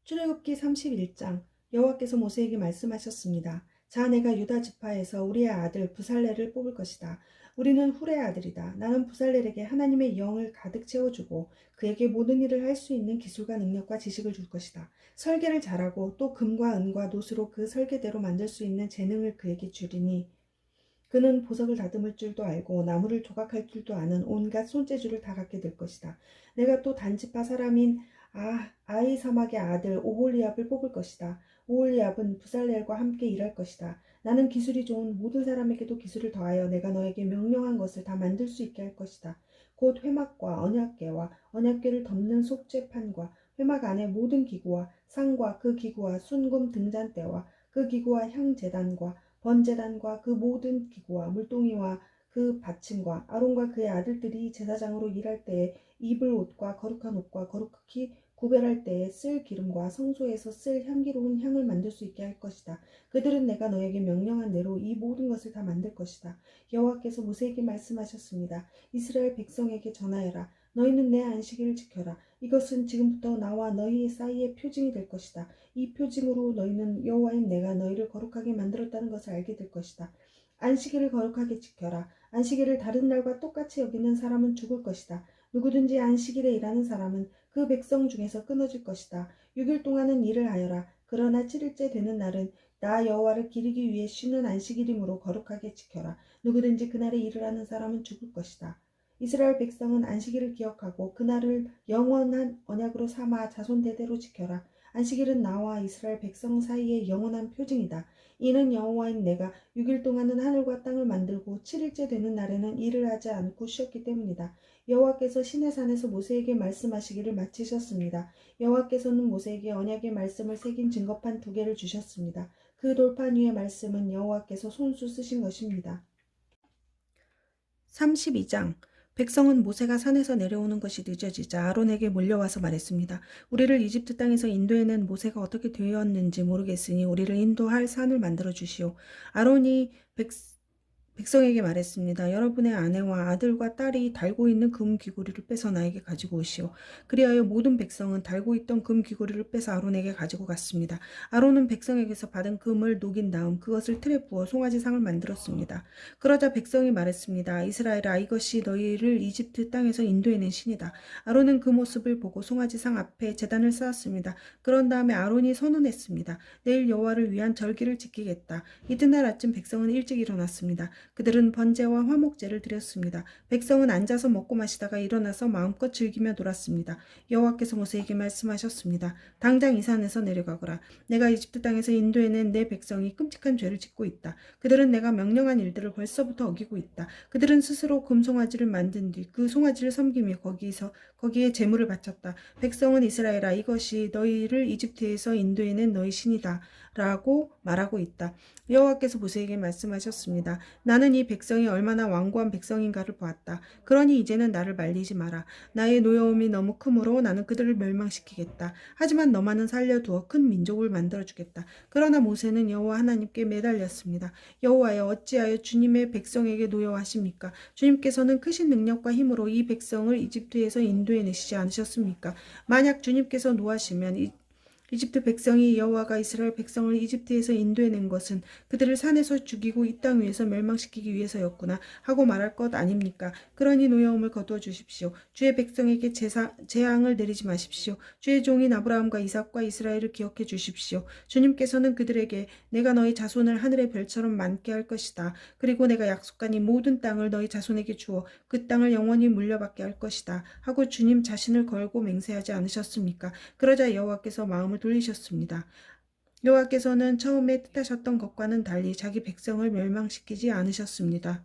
출애굽기 31장. 여호와께서 모세에게 말씀하셨습니다. 자, 내가 유다 지파에서 우리의 아들 부살렐을 뽑을 것이다. 우리는 훌의 아들이다. 나는 부살렐에게 하나님의 영을 가득 채워주고 그에게 모든 일을 할 수 있는 기술과 능력과 지식을 줄 것이다. 설계를 잘하고 또 금과 은과 노수로 그 설계대로 만들 수 있는 재능을 그에게 주리니 그는 보석을 다듬을 줄도 알고 나무를 조각할 줄도 아는 온갖 손재주를 다 갖게 될 것이다. 내가 또 단지파 사람인 아히사막의 아들 오홀리압을 뽑을 것이다. 오홀리압은 부살렐과 함께 일할 것이다. 나는 기술이 좋은 모든 사람에게도 기술을 더하여 내가 너에게 명령한 것을 다 만들 수 있게 할 것이다. 곧 회막과 언약궤와 언약궤를 덮는 속죄판과 회막 안의 모든 기구와 상과 그 기구와 순금 등잔대와 그 기구와 향제단과 번제단과 그 모든 기구와 물동이와 그 받침과 아론과 그의 아들들이 제사장으로 일할 때에 입을 옷과 거룩한 옷과 거룩히 구별할 때에 쓸 기름과 성소에서 쓸 향기로운 향을 만들 수 있게 할 것이다. 그들은 내가 너에게 명령한 대로 이 모든 것을 다 만들 것이다. 여호와께서 모세에게 말씀하셨습니다. 이스라엘 백성에게 전하여라. 너희는 내 안식일을 지켜라. 이것은 지금부터 나와 너희 사이의 표징이 될 것이다. 이 표징으로 너희는 여호와인 내가 너희를 거룩하게 만들었다는 것을 알게 될 것이다. 안식일을 거룩하게 지켜라. 안식일을 다른 날과 똑같이 여기는 사람은 죽을 것이다. 누구든지 안식일에 일하는 사람은 그 백성 중에서 끊어질 것이다. 6일 동안은 일을 하여라. 그러나 7일째 되는 날은 나 여호와를 기리기 위해 쉬는 안식일이므로 거룩하게 지켜라. 누구든지 그날에 일을 하는 사람은 죽을 것이다. 이스라엘 백성은 안식일을 기억하고 그날을 영원한 언약으로 삼아 자손 대대로 지켜라. 안식일은 나와 이스라엘 백성 사이의 영원한 표징이다. 이는 여호와인 내가 6일 동안은 하늘과 땅을 만들고 7일째 되는 날에는 일을 하지 않고 쉬었기 때문이다. 여호와께서 시내산에서 모세에게 말씀하시기를 마치셨습니다. 여호와께서는 모세에게 언약의 말씀을 새긴 증거판 2개를 주셨습니다. 그 돌판 위의 말씀은 여호와께서 손수 쓰신 것입니다. 32장. 백성은 모세가 산에서 내려오는 것이 늦어지자 아론에게 몰려와서 말했습니다. 우리를 이집트 땅에서 인도해낸 모세가 어떻게 되었는지 모르겠으니 우리를 인도할 산을 만들어 주시오. 아론이 백성에게 말했습니다. 여러분의 아내와 아들과 딸이 달고 있는 금 귀고리를 빼서 나에게 가지고 오시오. 그리하여 모든 백성은 달고 있던 금 귀고리를 빼서 아론에게 가지고 갔습니다. 아론은 백성에게서 받은 금을 녹인 다음 그것을 틀에 부어 송아지상을 만들었습니다. 그러자 백성이 말했습니다. 이스라엘아, 이것이 너희를 이집트 땅에서 인도해낸 신이다. 아론은 그 모습을 보고 송아지상 앞에 제단을 쌓았습니다. 그런 다음에 아론이 선언했습니다. 내일 여호와를 위한 절기를 지키겠다. 이튿날 아침 백성은 일찍 일어났습니다. 그들은 번제와 화목제를 드렸습니다. 백성은 앉아서 먹고 마시다가 일어나서 마음껏 즐기며 놀았습니다. 여호와께서 모세에게 말씀하셨습니다. 당장 이 산에서 내려가거라. 내가 이집트 땅에서 인도해낸 내 백성이 끔찍한 죄를 짓고 있다. 그들은 내가 명령한 일들을 벌써부터 어기고 있다. 그들은 스스로 금송아지를 만든 뒤 그 송아지를 섬기며 거기에 제물을 바쳤다. 백성은 이스라엘아, 이것이 너희를 이집트에서 인도해낸 너희 신이다 라고 말하고 있다. 여호와께서 모세에게 말씀하셨습니다. 나는 이 백성이 얼마나 완고한 백성인가를 보았다. 그러니 이제는 나를 말리지 마라. 나의 노여움이 너무 크므로 나는 그들을 멸망시키겠다. 하지만 너만은 살려두어 큰 민족을 만들어주겠다. 그러나 모세는 여호와 하나님께 매달렸습니다. 여호와여, 어찌하여 주님의 백성에게 노여워하십니까? 주님께서는 크신 능력과 힘으로 이 백성을 이집트에서 인도해내시지 않으셨습니까? 만약 주님께서 노하시면 이집트 백성이 여호와가 이스라엘 백성을 이집트에서 인도해낸 것은 그들을 산에서 죽이고 이 땅 위에서 멸망시키기 위해서였구나 하고 말할 것 아닙니까? 그러니 노여움을 거두어 주십시오. 주의 백성에게 재앙을 내리지 마십시오. 주의 종인 아브라함과 이삭과 이스라엘을 기억해 주십시오. 주님께서는 그들에게 내가 너희 자손을 하늘의 별처럼 많게 할 것이다. 그리고 내가 약속한 이 모든 땅을 너희 자손에게 주어 그 땅을 영원히 물려받게 할 것이다 하고 주님 자신을 걸고 맹세하지 않으셨습니까? 그러자 여호와께서 마음을 돌리셨습니다. 여호와께서는 처음에 뜻하셨던 것과는 달리 자기 백성을 멸망시키지 않으셨습니다.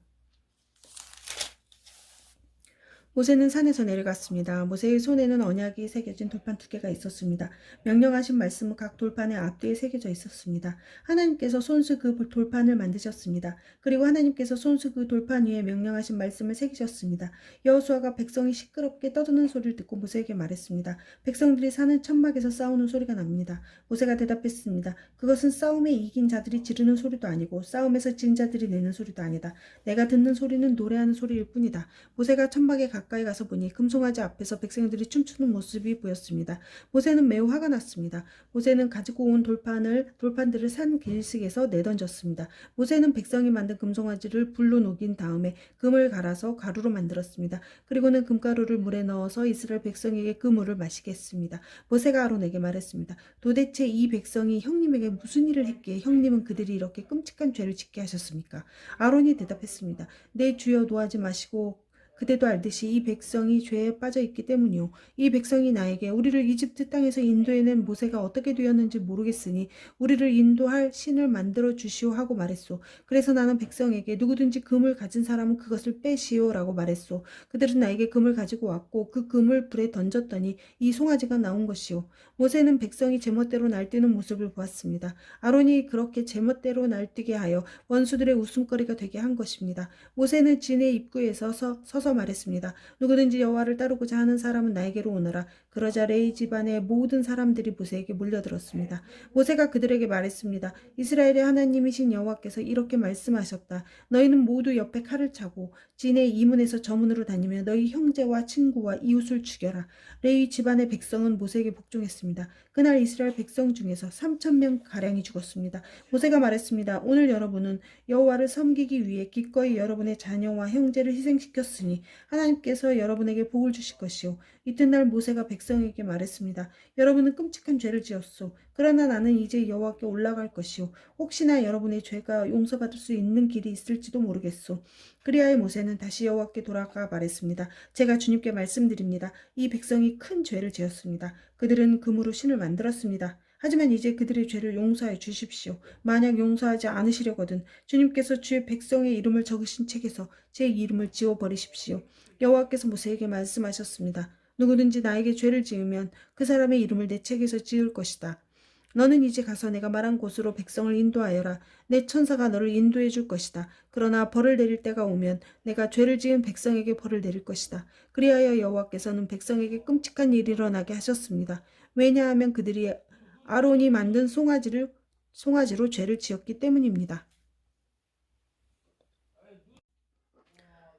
모세는 산에서 내려갔습니다. 모세의 손에는 언약이 새겨진 돌판 2개가 있었습니다. 명령하신 말씀은 각 돌판의 앞뒤에 새겨져 있었습니다. 하나님께서 손수 그 돌판을 만드셨습니다. 그리고 하나님께서 손수 그 돌판 위에 명령하신 말씀을 새기셨습니다. 여호수아가 백성이 시끄럽게 떠드는 소리를 듣고 모세에게 말했습니다. 백성들이 사는 천막에서 싸우는 소리가 납니다. 모세가 대답했습니다. 그것은 싸움에 이긴 자들이 지르는 소리도 아니고 싸움에서 진 자들이 내는 소리도 아니다. 내가 듣는 소리는 노래하는 소리일 뿐이다. 모세가 천막에 가까이 가서 보니 금송아지 앞에서 백성들이 춤추는 모습이 보였습니다. 모세는 매우 화가 났습니다. 모세는 가지고 온 돌판들을 산 길식에서 내던졌습니다. 모세는 백성이 만든 금송아지를 불로 녹인 다음에 금을 갈아서 가루로 만들었습니다. 그리고는 금가루를 물에 넣어서 이스라엘 백성에게 그 물을 마시게 했습니다. 모세가 아론에게 말했습니다. 도대체 이 백성이 형님에게 무슨 일을 했기에 형님은 그들이 이렇게 끔찍한 죄를 짓게 하셨습니까? 아론이 대답했습니다. 내 주여 노하지 마시고 그대도 알듯이 이 백성이 죄에 빠져 있기 때문이요. 이 백성이 나에게 우리를 이집트 땅에서 인도해낸 모세가 어떻게 되었는지 모르겠으니 우리를 인도할 신을 만들어 주시오 하고 말했소. 그래서 나는 백성에게 누구든지 금을 가진 사람은 그것을 빼시오라고 말했소. 그들은 나에게 금을 가지고 왔고 그 금을 불에 던졌더니 이 송아지가 나온 것이오. 모세는 백성이 제멋대로 날뛰는 모습을 보았습니다. 아론이 그렇게 제멋대로 날뛰게 하여 원수들의 웃음거리가 되게 한 것입니다. 모세는 진의 입구에 서서 말했습니다. 누구든지 여호와를 따르고자 하는 사람은 나에게로 오너라. 그러자 레위 집안의 모든 사람들이 모세에게 몰려들었습니다. 모세가 그들에게 말했습니다. 이스라엘의 하나님이신 여호와께서 이렇게 말씀하셨다. 너희는 모두 옆에 칼을 차고 진의 이문에서 저문으로 다니며 너희 형제와 친구와 이웃을 죽여라. 레위 집안의 백성은 모세에게 복종했습니다. 그날 이스라엘 백성 중에서 3,000명 가량이 죽었습니다. 모세가 말했습니다. 오늘 여러분은 여호와를 섬기기 위해 기꺼이 여러분의 자녀와 형제를 희생시켰으니 하나님께서 여러분에게 복을 주실 것이요. 이튿날 모세가 백성에게 말했습니다. 여러분은 끔찍한 죄를 지었소. 그러나 나는 이제 여호와께 올라갈 것이요. 혹시나 여러분의 죄가 용서받을 수 있는 길이 있을지도 모르겠소. 그리하여 모세는 다시 여호와께 돌아가 말했습니다. 제가 주님께 말씀드립니다. 이 백성이 큰 죄를 지었습니다. 그들은 금으로 신을 만들었습니다. 하지만 이제 그들의 죄를 용서해 주십시오. 만약 용서하지 않으시려거든 주님께서 주의 백성의 이름을 적으신 책에서 제 이름을 지워버리십시오. 여호와께서 모세에게 말씀하셨습니다. 누구든지 나에게 죄를 지으면 그 사람의 이름을 내 책에서 지을 것이다. 너는 이제 가서 내가 말한 곳으로 백성을 인도하여라. 내 천사가 너를 인도해 줄 것이다. 그러나 벌을 내릴 때가 오면 내가 죄를 지은 백성에게 벌을 내릴 것이다. 그리하여 여호와께서는 백성에게 끔찍한 일이 일어나게 하셨습니다. 왜냐하면 그들이 아론이 만든 송아지로 죄를 지었기 때문입니다.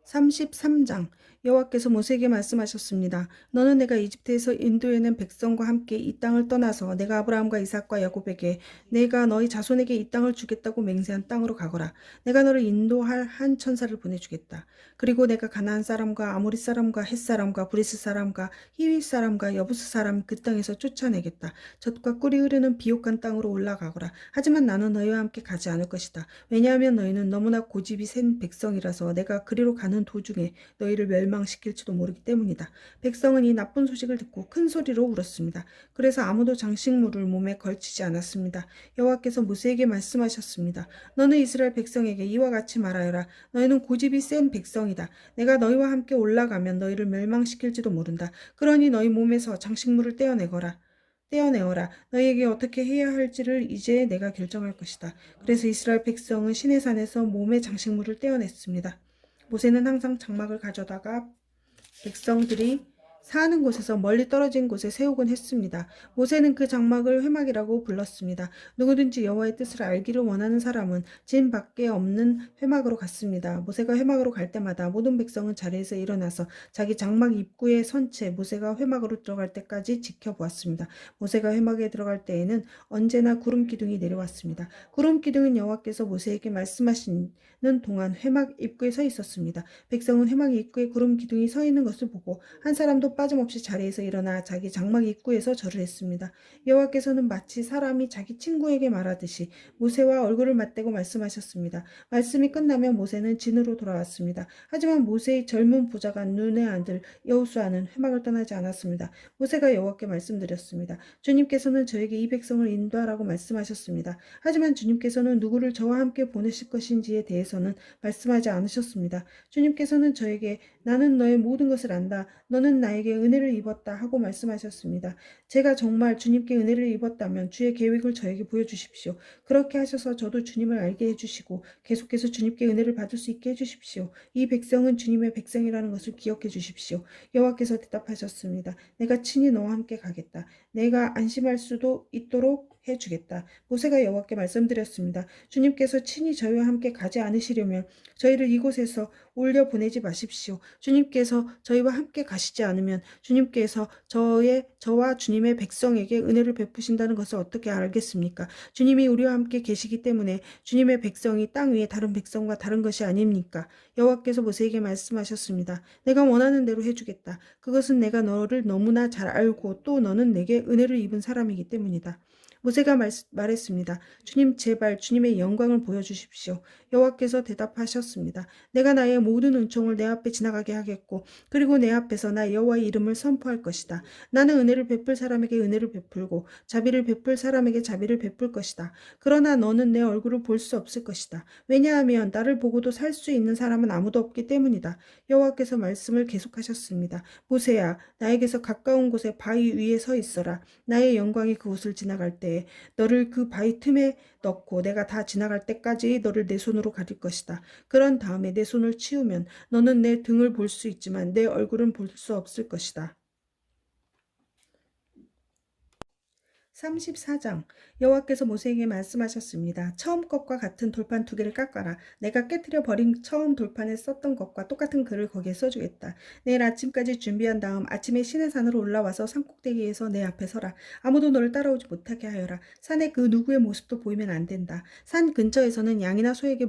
33장 여호와께서 모세에게 말씀하셨습니다. 너는 내가 이집트에서 인도해낸 백성과 함께 이 땅을 떠나서 내가 아브라함과 이삭과 야곱에게 내가 너희 자손에게 이 땅을 주겠다고 맹세한 땅으로 가거라. 내가 너를 인도할 한 천사를 보내주겠다. 그리고 내가 가나안 사람과 아모리 사람과 헷 사람과 브리스 사람과 히위 사람과 여부스 사람 그 땅에서 쫓아내겠다. 젖과 꿀이 흐르는 비옥한 땅으로 올라가거라. 하지만 나는 너희와 함께 가지 않을 것이다. 왜냐하면 너희는 너무나 고집이 센 백성이라서 내가 그리로 가는 도중에 너희를 멸망시킬지도 모르기 때문이다. 백성은 이 나쁜 소식을 듣고 큰 소리로 울었습니다. 그래서 아무도 장식물을 몸에 걸치지 않았습니다. 여호와께서 모세에게 말씀하셨습니다. 너는 이스라엘 백성에게 이와 같이 말하여라. 너희는 고집이 센 백성이다. 내가 너희와 함께 올라가면 너희를 멸망시킬지도 모른다. 그러니 너희 몸에서 장식물을 떼어내어라. 너희에게 어떻게 해야 할지를 이제 내가 결정할 것이다. 그래서 이스라엘 백성은 시내 산에서 몸의 장식물을 떼어냈습니다. 모세는 항상 장막을 가져다가 백성들이 사는 곳에서 멀리 떨어진 곳에 세우곤 했습니다. 모세는 그 장막을 회막이라고 불렀습니다. 누구든지 여호와의 뜻을 알기를 원하는 사람은 진 밖에 없는 회막으로 갔습니다. 모세가 회막으로 갈 때마다 모든 백성은 자리에서 일어나서 자기 장막 입구에 선 채 모세가 회막으로 들어갈 때까지 지켜보았습니다. 모세가 회막에 들어갈 때에는 언제나 구름 기둥이 내려왔습니다. 구름 기둥은 여호와께서 모세에게 말씀하시는 동안 회막 입구에 서 있었습니다. 백성은 회막 입구에 구름 기둥이 서 있는 것을 보고 한 사람도 빠짐없이 자리에서 일어나 자기 장막 입구에서 절을 했습니다. 여호와께서는 마치 사람이 자기 친구에게 말하듯이 모세와 얼굴을 맞대고 말씀하셨습니다. 말씀이 끝나면 모세는 진으로 돌아왔습니다. 하지만 모세의 젊은 부자가 눈의 아들 여호수아는 회막을 떠나지 않았습니다. 모세가 여호와께 말씀드렸습니다. 주님께서는 저에게 이 백성을 인도하라고 말씀하셨습니다. 하지만 주님께서는 누구를 저와 함께 보내실 것인지에 대해서는 말씀하지 않으셨습니다. 주님께서는 저에게 나는 너의 모든 것을 안다. 너는 나에게 은혜를 입었다 하고 말씀하셨습니다. 제가 정말 주님께 은혜를 입었다면 주의 계획을 저에게 보여주십시오. 그렇게 하셔서 저도 주님을 알게 해주시고 계속해서 주님께 은혜를 받을 수 있게 해주십시오. 이 백성은 주님의 백성이라는 것을 기억해 주십시오. 여호와께서 대답하셨습니다. 내가 친히 너와 함께 가겠다. 내가 안심할 수도 있도록 해주겠다. 모세가 여호와께 말씀드렸습니다. 주님께서 친히 저희와 함께 가지 않으시려면 저희를 이곳에서 올려 보내지 마십시오. 주님께서 저희와 함께 가시지 않으면 주님께서 저와 주님의 백성에게 은혜를 베푸신다는 것을 어떻게 알겠습니까? 주님이 우리와 함께 계시기 때문에 주님의 백성이 땅 위에 다른 백성과 다른 것이 아닙니까? 여호와께서 모세에게 말씀하셨습니다. 내가 원하는 대로 해주겠다. 그것은 내가 너를 너무나 잘 알고 또 너는 내게 은혜를 입은 사람이기 때문이다. 모세가 말했습니다. 주님 제발 주님의 영광을 보여주십시오. 여호와께서 대답하셨습니다. 내가 나의 모든 은총을 내 앞에 지나가게 하겠고 그리고 내 앞에서 나 여호와의 이름을 선포할 것이다. 나는 은혜를 베풀 사람에게 은혜를 베풀고 자비를 베풀 사람에게 자비를 베풀 것이다. 그러나 너는 내 얼굴을 볼 수 없을 것이다. 왜냐하면 나를 보고도 살 수 있는 사람은 아무도 없기 때문이다. 여호와께서 말씀을 계속하셨습니다. 모세야 나에게서 가까운 곳에 바위 위에 서 있어라. 나의 영광이 그곳을 지나갈 때에 너를 그 바위 틈에 넣고 내가 다 지나갈 때까지 너를 내 손으로 가릴 것이다. 그런 다음에 내 손을 치우면 너는 내 등을 볼 수 있지만 내 얼굴은 볼 수 없을 것이다. 34장 여호와께서 모세에게 말씀하셨습니다. 처음 것과 같은 돌판 2개를 깎아라. 내가 깨뜨려 버린 처음 돌판에 썼던 것과 똑같은 글을 거기에 써주겠다. 내일 아침까지 준비한 다음 아침에 시내산으로 올라와서 산꼭대기에서 내 앞에 서라. 아무도 너를 따라오지 못하게 하여라. 산에 그 누구의 모습도 보이면 안 된다. 산 근처에서는 양이나 소에게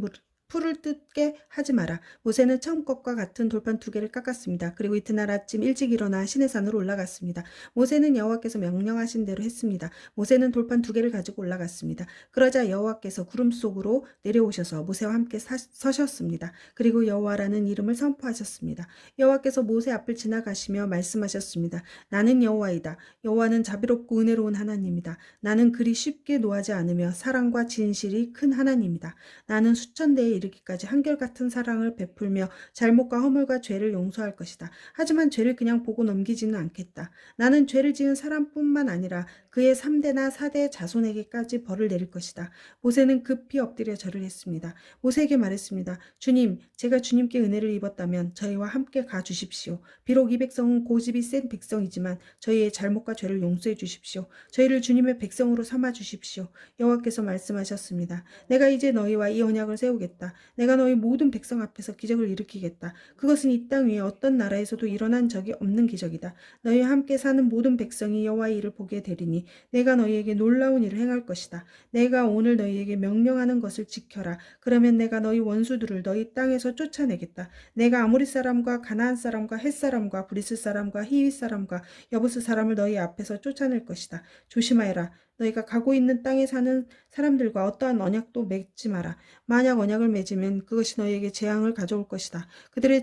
풀을 뜯게 하지 마라. 모세는 처음 것과 같은 돌판 2개를 깎았습니다. 그리고 이튿날 아침 일찍 일어나 시내산으로 올라갔습니다. 모세는 여호와께서 명령하신 대로 했습니다. 모세는 돌판 2개를 가지고 올라갔습니다. 그러자 여호와께서 구름 속으로 내려오셔서 모세와 함께 서셨습니다. 그리고 여호와라는 이름을 선포하셨습니다. 여호와께서 모세 앞을 지나가시며 말씀하셨습니다. 나는 여호와이다. 여호와는 자비롭고 은혜로운 하나님이다. 나는 그리 쉽게 노하지 않으며 사랑과 진실이 큰 하나님이다. 나는 수천 대에 이르기까지 한결같은 사랑을 베풀며 잘못과 허물과 죄를 용서할 것이다. 하지만 죄를 그냥 보고 넘기지는 않겠다. 나는 죄를 지은 사람뿐만 아니라 그의 3대나 4대 자손에게까지 벌을 내릴 것이다. 모세는 급히 엎드려 절을 했습니다. 모세에게 말했습니다. 주님, 제가 주님께 은혜를 입었다면 저희와 함께 가 주십시오. 비록 이 백성은 고집이 센 백성이지만 저희의 잘못과 죄를 용서해 주십시오. 저희를 주님의 백성으로 삼아 주십시오. 여호와께서 말씀하셨습니다. 내가 이제 너희와 이 언약을 세우겠다. 내가 너희 모든 백성 앞에서 기적을 일으키겠다. 그것은 이 땅 위에 어떤 나라에서도 일어난 적이 없는 기적이다. 너희와 함께 사는 모든 백성이 여호와의 일을 보게 되리니 내가 너희에게 놀라운 일을 행할 것이다. 내가 오늘 너희에게 명령하는 것을 지켜라. 그러면 내가 너희 원수들을 너희 땅에서 쫓아내겠다. 내가 아모리 사람과 가나안 사람과 헷 사람과 브리스 사람과 히윗 사람과 여부스 사람을 너희 앞에서 쫓아낼 것이다. 조심하여라. 너희가 가고 있는 땅에 사는 사람들과 어떠한 언약도 맺지 마라. 만약 언약을 맺으면 그것이 너희에게 재앙을 가져올 것이다. 그들의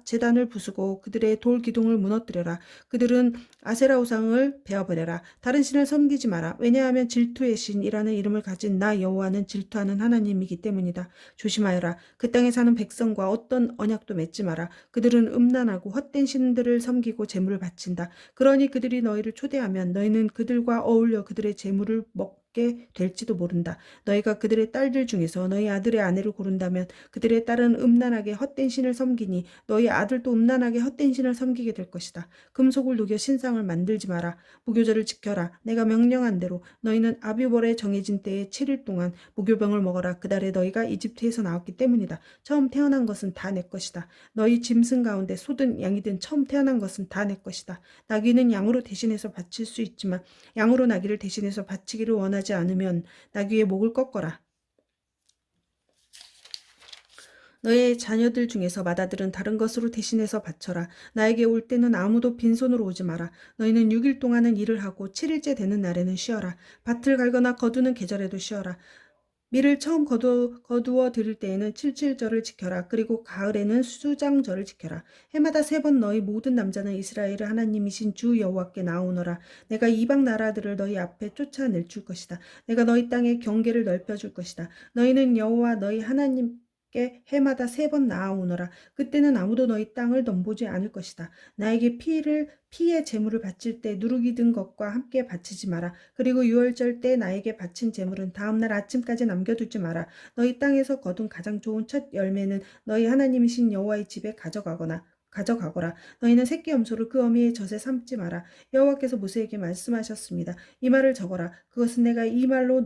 제단을 부수고 그들의 돌 기둥을 무너뜨려라. 그들은 아세라 우상을 베어버려라. 다른 신을 섬기지 마라. 왜냐하면 질투의 신이라는 이름을 가진 나 여호와는 질투하는 하나님이기 때문이다. 조심하여라. 그 땅에 사는 백성과 어떤 언약도 맺지 마라. 그들은 음란하고 헛된 신들을 섬기고 제물을 바친다. 그러니 그들이 너희를 초대하면 너희는 그들과 어울려 그들의 제물을 먹게 될지도 모른다. 너희가 그들의 딸들 중에서 너희 아들의 아내를 고른다면 그들의 딸은 음란하게 헛된 신을 섬기니 너희 아들도 음란하게 헛된 신을 섬기게 될 것이다. 금속을 녹여 신상을 만들지 마라. 무교절을 지켜라. 내가 명령한 대로 너희는 아비벌에 정해진 때에 7일 동안 무교병을 먹어라. 그달에 너희가 이집트에서 나왔기 때문이다. 처음 태어난 것은 다 내 것이다. 너희 짐승 가운데 소든 양이든 처음 태어난 것은 다 내 것이다. 나귀는 양으로 대신해서 바칠 수 있지만 양으로 나귀를 대신해서 바치기를 원하지 않으면 나귀의 목을 꺾어라. 너의 자녀들 중에서 맏아들은 다른 것으로 대신해서 바쳐라. 나에게 올 때는 아무도 빈손으로 오지 마라. 너희는 6일 동안은 일을 하고 7일째 되는 날에는 쉬어라. 밭을 갈거나 거두는 계절에도 쉬어라. 밀을 처음 거두어 들일 때에는 칠칠절을 지켜라. 그리고 가을에는 수장절을 지켜라. 해마다 3번 너희 모든 남자는 이스라엘의 하나님이신 주 여호와께 나오너라. 내가 이방 나라들을 너희 앞에 쫓아낼 줄 것이다. 내가 너희 땅의 경계를 넓혀줄 것이다. 너희는 여호와 너희 하나님께 해마다 3번 나아오너라. 그때는 아무도 너희 땅을 넘보지 않을 것이다. 나에게 피의 제물을 바칠 때 누룩이 든 것과 함께 바치지 마라. 그리고 유월절 때 나에게 바친 제물은 다음날 아침까지 남겨두지 마라. 너희 땅에서 거둔 가장 좋은 첫 열매는 너희 하나님이신 여호와의 집에 가져가거나 가져가거라. 너희는 새끼 염소를 그 어미의 젖에 삶지 마라. 여호와께서 모세에게 말씀하셨습니다. 이 말을 적어라. 그것은 내가 이 말로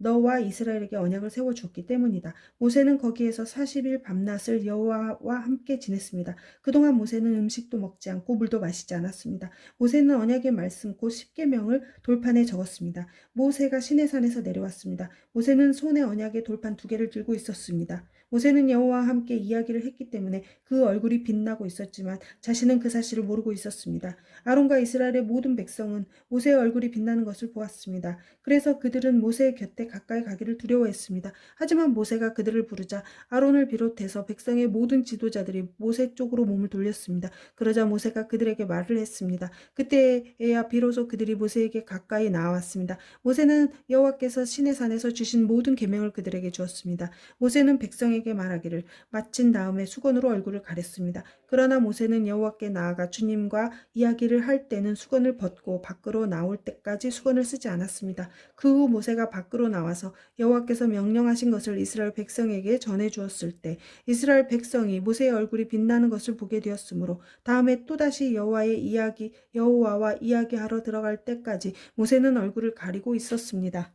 너와 이스라엘에게 언약을 세워 주었기 때문이다. 모세는 거기에서 40일 밤낮을 여호와와 함께 지냈습니다. 그동안 모세는 음식도 먹지 않고 물도 마시지 않았습니다. 모세는 언약의 말씀 곧 십계명을 돌판에 적었습니다. 모세가 시내산에서 내려왔습니다. 모세는 손에 언약의 돌판 2개를 들고 있었습니다. 모세는 여호와와 함께 이야기를 했기 때문에 그 얼굴이 빛나고 있었지만 자신은 그 사실을 모르고 있었습니다. 아론과 이스라엘의 모든 백성은 모세의 얼굴이 빛나는 것을 보았습니다. 그래서 그들은 모세의 곁에 가까이 가기를 두려워했습니다. 하지만 모세가 그들을 부르자 아론을 비롯해서 백성의 모든 지도자들이 모세 쪽으로 몸을 돌렸습니다. 그러자 모세가 그들에게 말을 했습니다. 그때에야 비로소 그들이 모세에게 가까이 나왔습니다. 모세는 여호와께서 시내산에서 주신 모든 계명을 그들에게 주었습니다. 모세는 백성에게 말하기를 마친 다음에 수건으로 얼굴을 가렸습니다. 그러나 모세는 여호와께 나아가 주님과 이야기를 할 때는 수건을 벗고 밖으로 나올 때까지 수건을 쓰지 않았습니다. 그 후 모세가 밖으로 나와서 여호와께서 명령하신 것을 이스라엘 백성에게 전해 주었을 때 이스라엘 백성이 모세의 얼굴이 빛나는 것을 보게 되었으므로 다음에 또다시 여호와와 이야기하러 들어갈 때까지 모세는 얼굴을 가리고 있었습니다.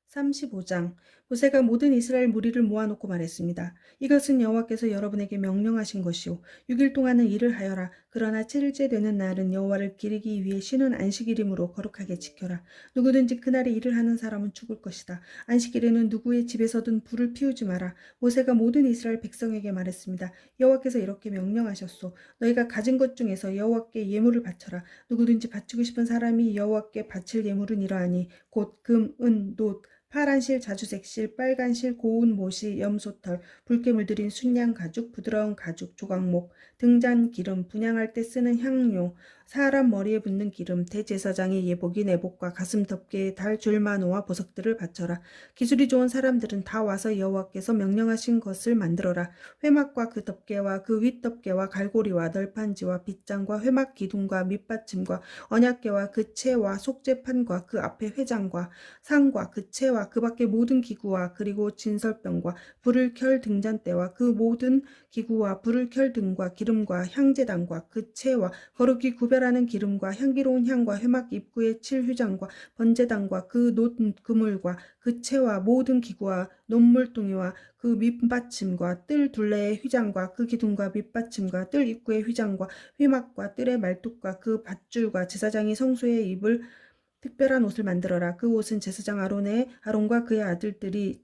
35장 모세가 모든 이스라엘 무리를 모아놓고 말했습니다. 이것은 여호와께서 여러분에게 명령하신 것이요 6일 동안은 일을 하여라. 그러나 7일째 되는 날은 여호와를 기리기 위해 쉬는 안식일이므로 거룩하게 지켜라. 누구든지 그날에 일을 하는 사람은 죽을 것이다. 안식일에는 누구의 집에서든 불을 피우지 마라. 모세가 모든 이스라엘 백성에게 말했습니다. 여호와께서 이렇게 명령하셨소. 너희가 가진 것 중에서 여호와께 예물을 바쳐라. 누구든지 바치고 싶은 사람이 여호와께 바칠 예물은 이러하니 곧 금, 은, 놋, 파란 실, 자주색 실, 빨간 실, 고운 모시, 염소털, 붉게 들인 순양 가죽, 부드러운 가죽, 조각목, 등잔 기름, 분향할 때 쓰는 향료, 사람 머리에 붓는 기름, 대제사장의 예복인 내복과 가슴 덮개에 달 줄마노와 보석들을 바쳐라. 기술이 좋은 사람들은 다 와서 여호와께서 명령하신 것을 만들어라. 회막과 그 덮개와 그 윗덮개와 갈고리와 널판지와 빗장과 회막 기둥과 밑받침과 언약궤와 그 채와 속죄판과 그 앞에 회장과 상과 그 채와 그 밖의 모든 기구와 그리고 진설병과 불을 켤 등잔대와 그 모든 기구와 불을 켤 등과 기름과 향제단과 그 채와 거룩이 구별하는 기름과 향기로운 향과 회막 입구에 칠 휘장과 번제단과 그 놋 그물과 그 채와 모든 기구와 논물동이와 그 밑받침과 뜰 둘레의 휘장과 그 기둥과 밑받침과 뜰 입구의 휘장과 회막과 뜰의 말뚝과 그 밧줄과 제사장이 성소에 입을 특별한 옷을 만들어라. 그 옷은 제사장 아론과 그의 아들들이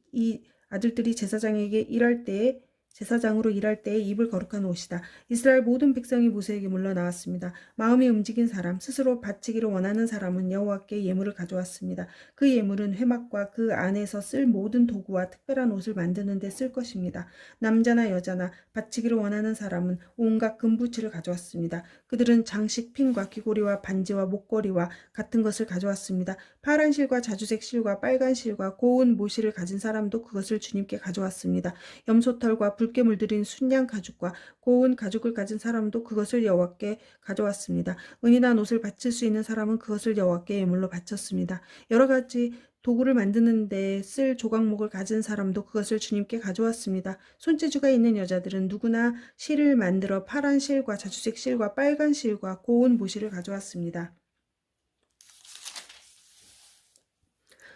제사장으로 일할 때에 입을 거룩한 옷이다. 이스라엘 모든 백성이 모세에게 물러나왔습니다. 마음이 움직인 사람, 스스로 바치기를 원하는 사람은 여호와께 예물을 가져왔습니다. 그 예물은 회막과 그 안에서 쓸 모든 도구와 특별한 옷을 만드는 데 쓸 것입니다. 남자나 여자나 바치기를 원하는 사람은 온갖 금부치를 가져왔습니다. 그들은 장식 핀과 귀고리와 반지와 목걸이와 같은 것을 가져왔습니다. 파란 실과 자주색 실과 빨간 실과 고운 모시를 가진 사람도 그것을 주님께 가져왔습니다. 염소털과 붉게 물들인 순양 가죽과 고운 가죽을 가진 사람도 그것을 여호와께 가져왔습니다. 은이나 옷을 바칠 수 있는 사람은 그것을 여호와께 예물로 바쳤습니다. 여러 가지 도구를 만드는 데 쓸 조각목을 가진 사람도 그것을 주님께 가져왔습니다. 손재주가 있는 여자들은 누구나 실을 만들어 파란 실과 자주색 실과 빨간 실과 고운 모시를 가져왔습니다.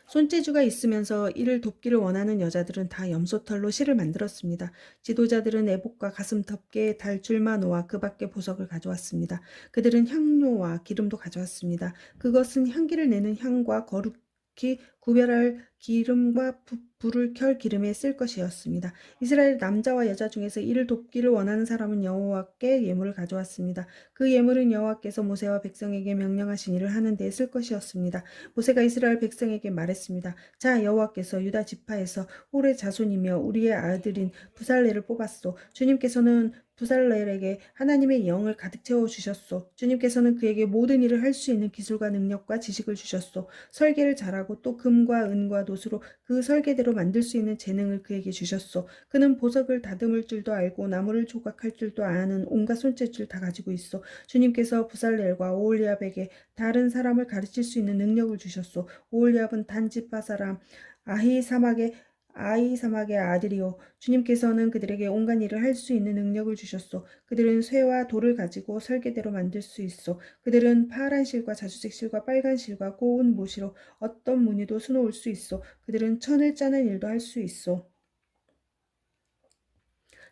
손재주가 있으면서 이를 돕기를 원하는 여자들은 다 염소털로 실을 만들었습니다. 지도자들은 애복과 가슴 덮개에 달 줄마노와 그 밖의 보석을 가져왔습니다. 그들은 향료와 기름도 가져왔습니다. 그것은 향기를 내는 향과 거룩히 구별할 기름과 불을 켤 기름에 쓸 것이었습니다. 이스라엘 남자와 여자 중에서 이를 돕기를 원하는 사람은 여호와께 예물을 가져왔습니다. 그 예물은 여호와께서 모세와 백성에게 명령하신 일을 하는 데에 쓸 것이었습니다. 모세가 이스라엘 백성에게 말했습니다. 자, 여호와께서 유다 지파에서 홀의 자손이며 우리의 아들인 부살렐을 뽑았소. 주님께서는 부살렐에게 하나님의 영을 가득 채워 주셨소. 주님께서는 그에게 모든 일을 할 수 있는 기술과 능력과 지식을 주셨소. 설계를 잘하고 또 금과 은과 놋으로 그 설계대로 만들 수 있는 재능을 그에게 주셨소. 그는 보석을 다듬을 줄도 알고 나무를 조각할 줄도 아는 온갖 손재주를 다 가지고 있어. 주님께서 부살렐과 오홀리압에게 다른 사람을 가르칠 수 있는 능력을 주셨소. 오홀리압은 단지파 사람 아히사막의 아이사막의 아들이요 주님께서는 그들에게 온갖 일을 할 수 있는 능력을 주셨소. 그들은 쇠와 돌을 가지고 설계대로 만들 수 있어. 그들은 파란 실과 자주색 실과 빨간 실과 고운 모시로 어떤 무늬도 수놓을 수 있어. 그들은 천을 짜는 일도 할 수 있어.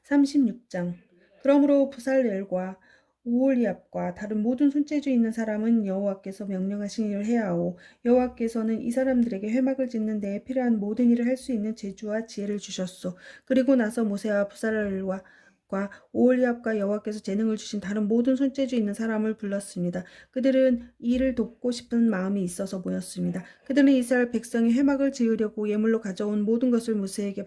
36장. 그러므로 부살렐과 오홀리압과 다른 모든 손재주 있는 사람은 여호와께서 명령하신 일을 해야 하오. 여호와께서는 이 사람들에게 회막을 짓는 데에 필요한 모든 일을 할 수 있는 재주와 지혜를 주셨소. 그리고 나서 모세와 부살렐과 오홀리압과 여호와께서 재능을 주신 다른 모든 손재주 있는 사람을 불렀습니다. 그들은 일을 돕고 싶은 마음이 있어서 모였습니다. 그들은 이스라엘 백성이 회막을 지으려고 예물로 가져온 모든 것을 모세에게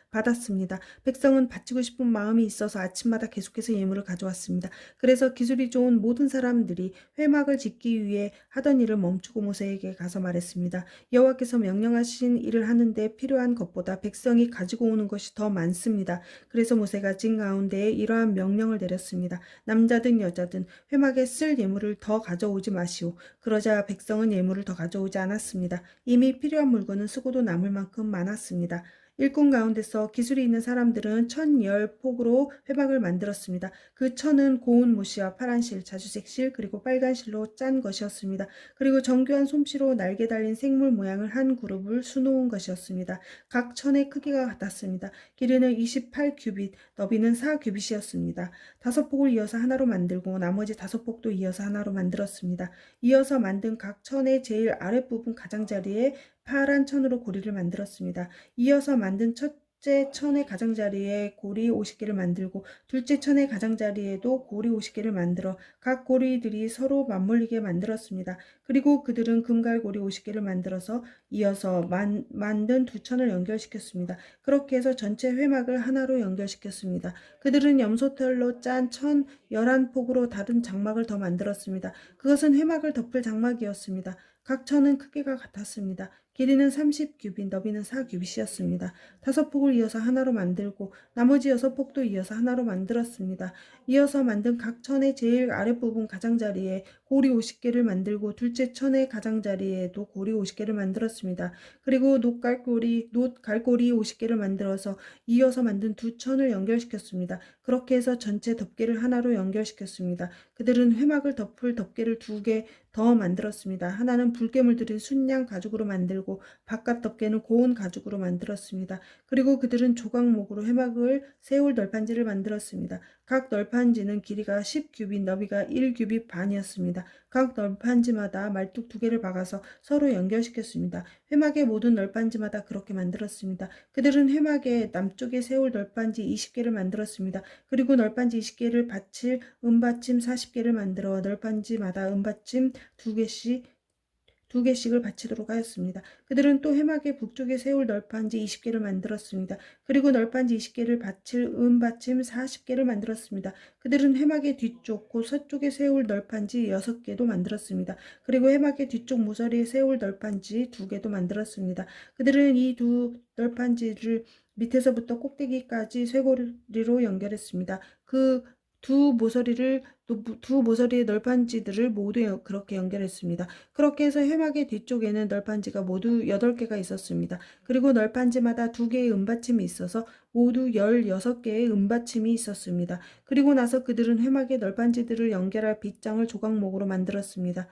받았습니다. 백성은 바치고 싶은 마음이 있어서 아침마다 계속해서 예물을 가져왔습니다. 그래서 기술이 좋은 모든 사람들이 회막을 짓기 위해 하던 일을 멈추고 모세에게 가서 말했습니다. 여호와께서 명령하신 일을 하는데 필요한 것보다 백성이 가지고 오는 것이 더 많습니다. 그래서 모세가 진 가운데에 이러한 명령을 내렸습니다. 남자든 여자든 회막에 쓸 예물을 더 가져오지 마시오. 그러자 백성은 예물을 더 가져오지 않았습니다. 이미 필요한 물건은 쓰고도 남을 만큼 많았습니다. 일꾼 가운데서 기술이 있는 사람들은 1010폭으로 회막을 만들었습니다. 그 천은 고운 모시와 파란 실, 자주색 실, 그리고 빨간 실로 짠 것이었습니다. 그리고 정교한 솜씨로 날개 달린 생물 모양을 한 그룹을 수놓은 것이었습니다. 각 천의 크기가 같았습니다. 길이는 28규빗, 너비는 4규빗이었습니다. 5폭을 이어서 하나로 만들고 나머지 5폭도 이어서 하나로 만들었습니다. 이어서 만든 각 천의 제일 아랫부분 가장자리에 파란 천으로 고리를 만들었습니다. 이어서 만든 첫째 천의 가장자리에 고리 50개를 만들고 둘째 천의 가장자리에도 고리 50개를 만들어 각 고리들이 서로 맞물리게 만들었습니다. 그리고 그들은 금갈고리 50개를 만들어서 이어서 만든 두 천을 연결시켰습니다. 그렇게 해서 전체 회막을 하나로 연결시켰습니다. 그들은 염소털로 짠 천 11폭으로 다른 장막을 더 만들었습니다. 그것은 회막을 덮을 장막이었습니다. 각 천은 크기가 같았습니다. 길이는 30규빗, 너비는 4규빗이었습니다. 5폭을 이어서 하나로 만들고 나머지 6폭도 이어서 하나로 만들었습니다. 이어서 만든 각 천의 제일 아랫부분 가장자리에 고리 50개를 만들고 둘째 천의 가장자리에도 고리 50개를 만들었습니다. 그리고 놋갈고리 50개를 만들어서 이어서 만든 두 천을 연결시켰습니다. 그렇게 해서 전체 덮개를 하나로 연결시켰습니다. 그들은 회막을 덮을 덮개를 2개 더 만들었습니다. 하나는 붉게 물들인 순양 가죽으로 만들고 바깥 덮개는 고운 가죽으로 만들었습니다. 그리고 그들은 조각목으로 회막을 세울 널판지를 만들었습니다. 각 널판지는 길이가 10규빗, 너비가 1규빗 반이었습니다. 각 널판지마다 말뚝 2개를 박아서 서로 연결시켰습니다. 회막의 모든 널판지마다 그렇게 만들었습니다. 그들은 회막의 남쪽에 세울 널판지 20개를 만들었습니다. 그리고 널판지 20개를 받칠 은받침 40개를 만들어 널판지마다 은받침 2개씩을 바치도록 하였습니다. 그들은 또 회막의 북쪽에 세울 널판지 20개를 만들었습니다. 그리고 널판지 20개를 받칠 은받침 40개를 만들었습니다. 그들은 회막의 뒤쪽 곧 서쪽에 세울 널판지 6개도 만들었습니다. 그리고 회막의 뒤쪽 모서리에 세울 널판지 2개도 만들었습니다. 그들은 이 두 널판지를 밑에서부터 꼭대기까지 쇠고리로 연결했습니다. 두 모서리의 널판지들을 모두 그렇게 연결했습니다. 그렇게 해서 회막의 뒤쪽에는 널판지가 모두 8개가 있었습니다. 그리고 널판지마다 2개의 은받침이 있어서 모두 16개의 은받침이 있었습니다. 그리고 나서 그들은 회막의 널판지들을 연결할 빗장을 조각목으로 만들었습니다.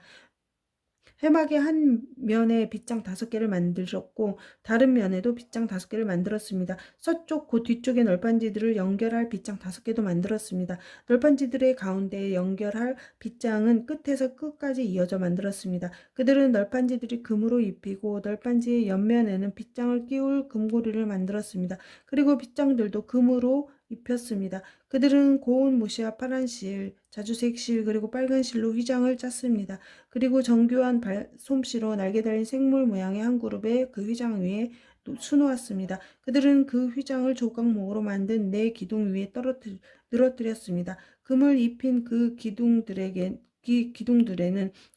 회막의 한 면에 빗장 5개를 만들었고 다른 면에도 빗장 5개를 만들었습니다. 서쪽 곧 뒤쪽의 널판지들을 연결할 빗장 5개도 만들었습니다. 널판지들의 가운데에 연결할 빗장은 끝에서 끝까지 이어져 만들었습니다. 그들은 널판지들이 금으로 입히고 널판지의 옆면에는 빗장을 끼울 금고리를 만들었습니다. 그리고 빗장들도 금으로 입혔습니다. 그들은 고운 모시와 파란 실, 자주색 실, 그리고 빨간 실로 휘장을 짰습니다. 그리고 정교한 솜씨로 날개 달린 생물 모양의 한 그룹에 그 휘장 위에 수놓았습니다. 그들은 그 휘장을 조각목으로 만든 4기둥 위에 늘어뜨렸습니다. 금을 입힌 그 기둥들에는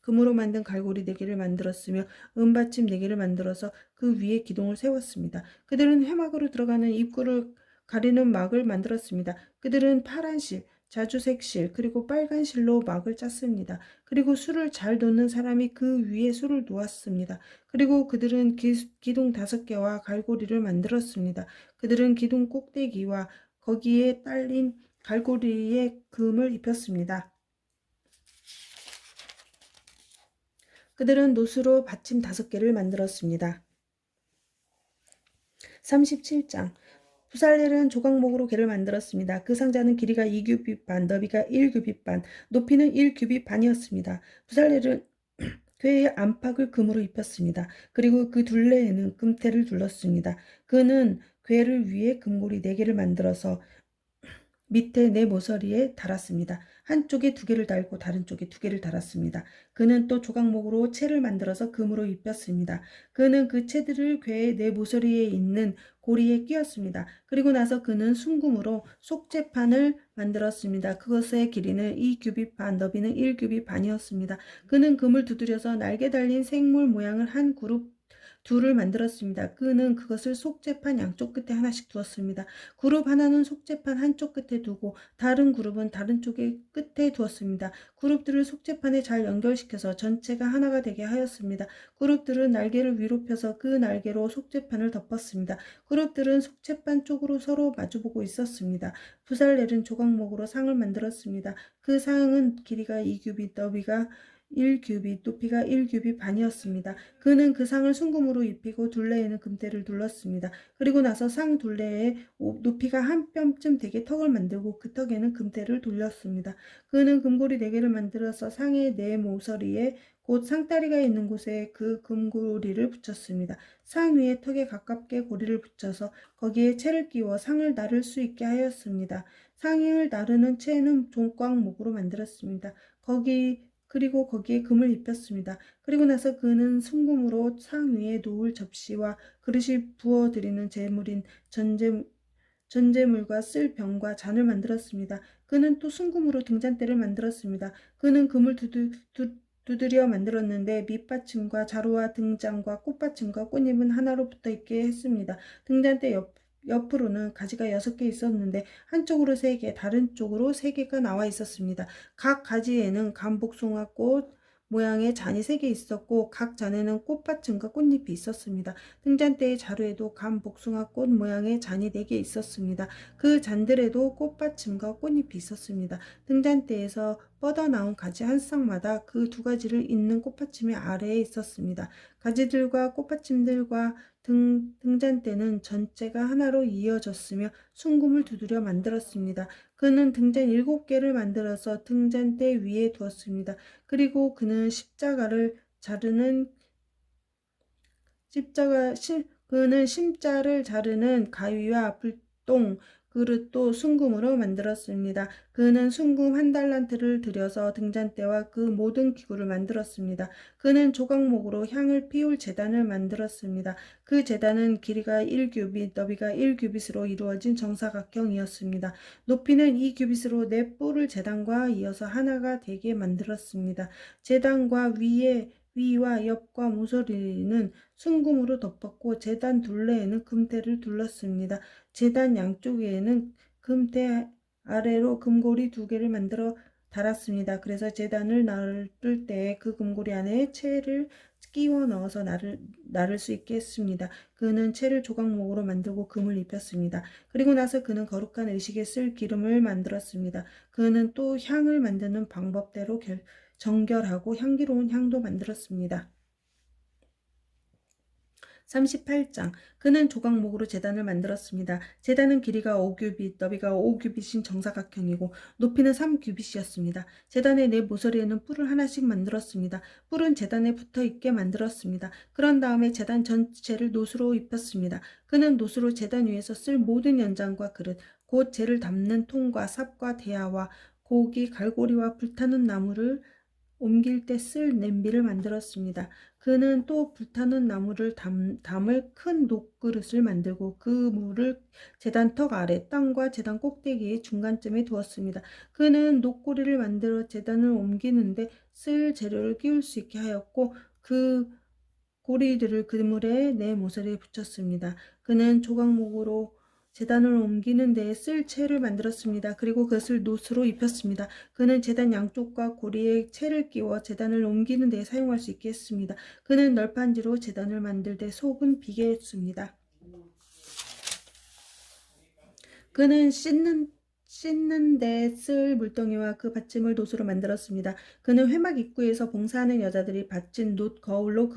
금으로 만든 갈고리 4개를 만들었으며 은받침 4개를 만들어서 그 위에 기둥을 세웠습니다. 그들은 회막으로 들어가는 입구를 가리는 막을 만들었습니다. 그들은 파란 실, 자주색 실 그리고 빨간 실로 막을 짰습니다. 그리고 술을 잘 놓는 사람이 그 위에 술을 놓았습니다. 그리고 그들은 기둥 5개와 갈고리를 만들었습니다. 그들은 기둥 꼭대기와 거기에 딸린 갈고리에 금을 입혔습니다. 그들은 노수로 받침 5개를 만들었습니다. 37장 부살렐은 조각목으로 괴를 만들었습니다. 그 상자는 길이가 2규빗 반, 너비가 1규빗 반, 높이는 1규빗 반이었습니다. 부살렐은 괴의 안팎을 금으로 입혔습니다. 그리고 그 둘레에는 금테를 둘렀습니다. 그는 괴를 위해 금고리 4개를 만들어서 밑에 네 모서리에 달았습니다. 한쪽에 2개를 달고 다른 쪽에 2개를 달았습니다. 그는 또 조각목으로 채를 만들어서 금으로 입혔습니다. 그는 그 채들을 괴의 네 모서리에 있는 고리에 끼웠습니다. 그리고 나서 그는 순금으로 속재판을 만들었습니다. 그것의 길이는 2규빗 반, 너비는 1규빗 반이었습니다. 그는 금을 두드려서 날개 달린 생물 모양을 한 그룹 둘을 만들었습니다. 그는 그것을 속재판 양쪽 끝에 하나씩 두었습니다. 그룹 하나는 속재판 한쪽 끝에 두고 다른 그룹은 다른 쪽의 끝에 두었습니다. 그룹들을 속재판에 잘 연결시켜서 전체가 하나가 되게 하였습니다. 그룹들은 날개를 위로 펴서 그 날개로 속재판을 덮었습니다. 그룹들은 속재판 쪽으로 서로 마주보고 있었습니다. 부살렐은 조각목으로 상을 만들었습니다. 그 상은 길이가 2규빗, 너비가 1규빗, 높이가 1규빗 반이었습니다. 그는 그 상을 순금으로 입히고 둘레에는 금테를 둘렀습니다. 그리고 나서 상 둘레에 높이가 한 뼘쯤 되게 턱을 만들고 그 턱에는 금테를 돌렸습니다. 그는 금고리 4개를 만들어서 상의 네 모서리에 곧 상다리가 있는 곳에 그 금고리를 붙였습니다. 상 위에 턱에 가깝게 고리를 붙여서 거기에 채를 끼워 상을 나를 수 있게 하였습니다. 상을 나르는 채는 종광목으로 만들었습니다. 그리고 거기에 금을 입혔습니다. 그리고 나서 그는 순금으로 상 위에 놓을 접시와 그릇이 부어드리는 제물인 전제물과 쓸 병과 잔을 만들었습니다. 그는 또 순금으로 등잔대를 만들었습니다. 그는 금을 두드려 만들었는데 밑받침과 자루와 등잔과 꽃받침과 꽃잎은 하나로 붙어 있게 했습니다. 등잔대 옆으로는 가지가 6개 있었는데 한쪽으로 3개, 다른 쪽으로 3개가 나와 있었습니다. 각 가지에는 감복숭아꽃 모양의 잔이 3개 있었고 각 잔에는 꽃받침과 꽃잎이 있었습니다. 등잔대의 자루에도 감복숭아꽃 모양의 잔이 4개 있었습니다. 그 잔들에도 꽃받침과 꽃잎이 있었습니다. 등잔대에서 뻗어나온 가지 한 쌍마다 그 2가지를 잇는 꽃받침이 아래에 있었습니다. 가지들과 꽃받침들과 등잔대는 전체가 하나로 이어졌으며 순금을 두드려 만들었습니다. 그는 등잔 7개를 만들어서 등잔대 위에 두었습니다. 그리고 그는 그는 심자를 자르는 가위와 불똥 그릇도 순금으로 만들었습니다. 그는 순금 1달란트를 들여서 등잔대와 그 모든 기구를 만들었습니다. 그는 조각목으로 향을 피울 제단을 만들었습니다. 그 제단은 길이가 1규빗, 너비가 1규빗으로 이루어진 정사각형이었습니다. 높이는 2규빗으로 네 뿔을 제단과 이어서 하나가 되게 만들었습니다. 제단과 위와 옆과 모서리는 순금으로 덮었고 제단 둘레에는 금테를 둘렀습니다. 제단 양쪽에는 금테 아래로 금고리 2개를 만들어 달았습니다. 그래서 제단을 나를 때 그 금고리 안에 채를 끼워 넣어서 나를 수 있게 했습니다. 그는 채를 조각목으로 만들고 금을 입혔습니다. 그리고 나서 그는 거룩한 의식에 쓸 기름을 만들었습니다. 그는 또 향을 만드는 방법대로 정결하고 향기로운 향도 만들었습니다. 38장 그는 조각목으로 제단을 만들었습니다. 제단은 길이가 5규빗, 너비가 5규빗인 정사각형이고 높이는 3규빗이었습니다. 제단의 네 모서리에는 뿔을 하나씩 만들었습니다. 뿔은 제단에 붙어 있게 만들었습니다. 그런 다음에 제단 전체를 노수로 입혔습니다. 그는 노수로 제단 위에서 쓸 모든 연장과 그릇, 곧 재를 담는 통과 삽과 대야와 고기, 갈고리와 불타는 나무를 옮길 때 쓸 냄비를 만들었습니다. 그는 또 불타는 나무를 담을 큰 녹그릇을 만들고 그 물을 제단턱 아래 땅과 제단 꼭대기의 중간쯤에 두었습니다. 그는 녹고리를 만들어 제단을 옮기는데 쓸 재료를 끼울 수 있게 하였고 그 고리들을 그물에 네 모서리에 붙였습니다. 그는 조각목으로 제단을 옮기는 데에 쓸 채를 만들었습니다. 그리고 그것을 놋으로 입혔습니다. 그는 제단 양쪽과 고리에 채를 끼워 제단을 옮기는 데에 사용할 수 있게 했습니다. 그는 널판지로 제단을 만들 때 속은 비게 했습니다. 그는 씻는 데 쓸 물동이와 그 받침을 놋으로 만들었습니다. 그는 회막 입구에서 봉사하는 여자들이 받친 놋 거울로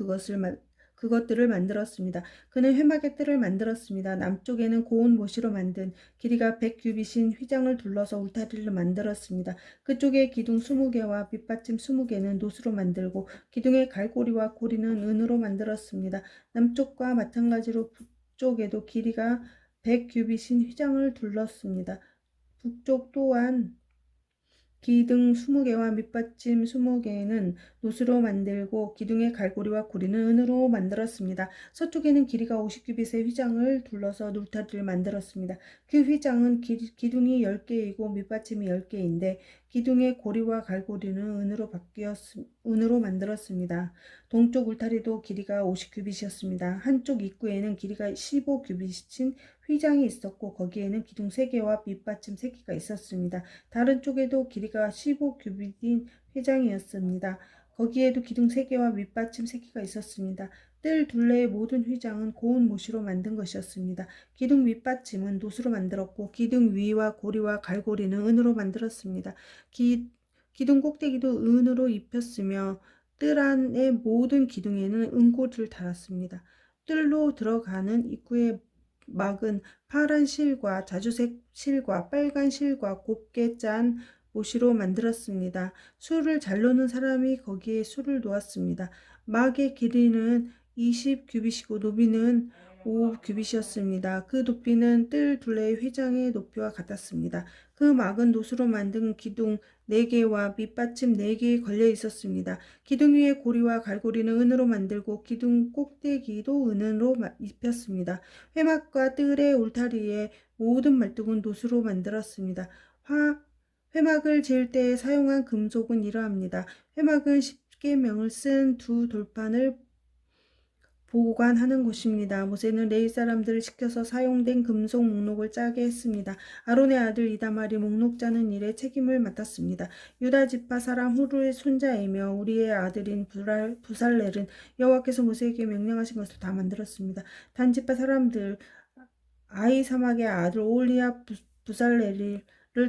그것들을 만들었습니다. 그는 회막의 뜰을 만들었습니다. 남쪽에는 고운 모시로 만든 길이가 100규빗인 휘장을 둘러서 울타리를 만들었습니다. 그쪽에 기둥 20개와 밑받침 20개는 놋으로 만들고 기둥의 갈고리와 고리는 은으로 만들었습니다. 남쪽과 마찬가지로 북쪽에도 길이가 100규빗인 휘장을 둘렀습니다. 북쪽 또한 기둥 20개와 밑받침 20개는 놋으로 만들고 기둥의 갈고리와 고리는 은으로 만들었습니다. 서쪽에는 길이가 50규빗의 휘장을 둘러서 울타리를 만들었습니다. 그 휘장은 기둥이 10개이고 밑받침이 10개인데 기둥의 고리와 갈고리는 은으로 만들었습니다. 동쪽 울타리도 길이가 50규빗이었습니다. 한쪽 입구에는 길이가 15규빗인 휘장이 있었고 거기에는 기둥 3개와 밑받침 3개가 있었습니다. 다른 쪽에도 길이가 15규빗인 휘장이었습니다. 거기에도 기둥 3개와 밑받침 3개가 있었습니다. 뜰 둘레의 모든 휘장은 고운 모시로 만든 것이었습니다. 기둥 밑받침은 놋으로 만들었고 기둥 위와 고리와 갈고리는 은으로 만들었습니다. 기둥 꼭대기도 은으로 입혔으며 뜰 안의 모든 기둥에는 은고리를 달았습니다. 뜰로 들어가는 입구의 막은 파란 실과 자주색 실과 빨간 실과 곱게 짠 모시로 만들었습니다. 술을 잘 놓는 사람이 거기에 술을 놓았습니다. 막의 길이는 20규빗이고 높이는 5규빗이었습니다. 그 높이는 뜰 둘레의 휘장의 높이와 같았습니다. 그 막은 놋으로 만든 기둥 4개와 밑받침 4개에 걸려 있었습니다. 기둥 위의 고리와 갈고리는 은으로 만들고 기둥 꼭대기도 은으로 입혔습니다. 회막과 뜰의 울타리의 모든 말뚝은 놋으로 만들었습니다. 회막을 지을 때 사용한 금속은 이러합니다. 회막은 10계명을 쓴 두 돌판을 보관하는 곳입니다. 모세는 레위 사람들을 시켜서 사용된 금속 목록을 짜게 했습니다. 아론의 아들 이다말이 목록 짜는 일에 책임을 맡았습니다. 유다 지파 사람 후르의 손자이며 우리의 아들인 부살렐은 여호와께서 모세에게 명령하신 것을 다 만들었습니다. 단 지파 사람들 아히사막의 아들 오홀리압 부살렐을